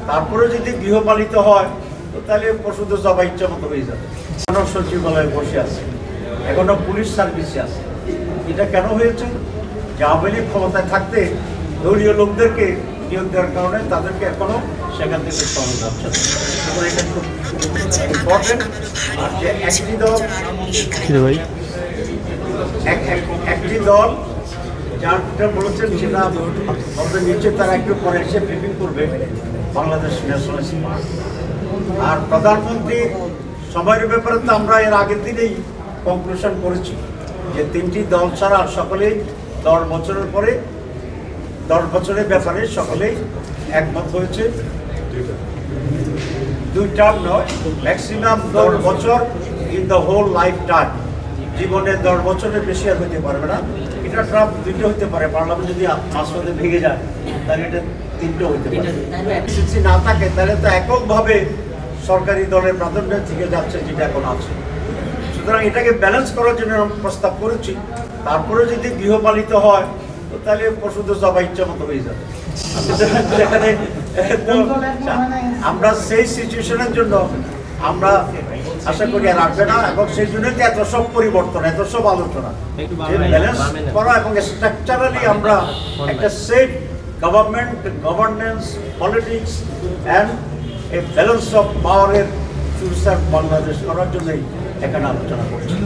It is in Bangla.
তারপরে যদি গৃহপালিত হয় তো তাহলে পশুদের জবাই ইচ্ছা মতো হয়ে যাবে। এখনো সচিবালয়ে বসে আছে, এখনো পুলিশ সার্ভিসে আছে। এটা কেন হয়েছে? যে আওয়ামী লীগ ক্ষমতায় থাকতে দলীয় লোকদেরকে নিয়োগ দেওয়ার কারণে তাদেরকে এখনো সেখান থেকে সরানো যাচ্ছে। এটা খুব ইম্পর্টেন্ট। আর যে একটি দল যারটা বলেছেন সেটা হবে নিচে, তারা একটু পরে এসে ব্রিফিং করবে বাংলাদেশ ন্যাশনালিস্ট পার্টি। আর প্রধানমন্ত্রী সময়ের ব্যাপারে তো আমরা এর আগের দিনেই কনক্লুশন করেছি যে তিনটি দল ছাড়া সকলেই 10 বছরের পরে 10 বছরের ব্যাপারে সকলেই একমত হয়েছে। 2 টার্ম নয়, ম্যাক্সিমাম 10 বছর in the whole life time. জীবনে 10 বছরের বেশি আর হতে পারবে না। এটা ট্রাম্প 2টা হতে পারে, পার্লামেন্ট যদি মাঝপথে ভেঙে যায় তাহলে এটা 3টা হতে পারে। সিসি না থাকে তাহলে তো এককভাবে সরকারি দলের প্রাধান্যের থেকে যাচ্ছে যেটা এখন আছে। সুতরাং এটাকে ব্যালেন্স করার জন্য প্রস্তাব করেছি। তারপরে যদি গৃহপালিত হয় তো তাহলে পশুদের জবাই ইচ্ছা মতো হয়ে যাবে। সেখানে আমরা সেই সিচুয়েশনের জন্য আমরা আশা করি আর আসবে না, এবং সেই জন্যই তো এত সব পরিবর্তন, এত সব আলোচনা ব্যালেন্স করা এবং স্ট্রাকচারালি আমরা একটা safe governance, politics and a balance of পাওয়ারের ফিউচার বাংলাদেশ করার জন্যই এখানে আলোচনা করছি।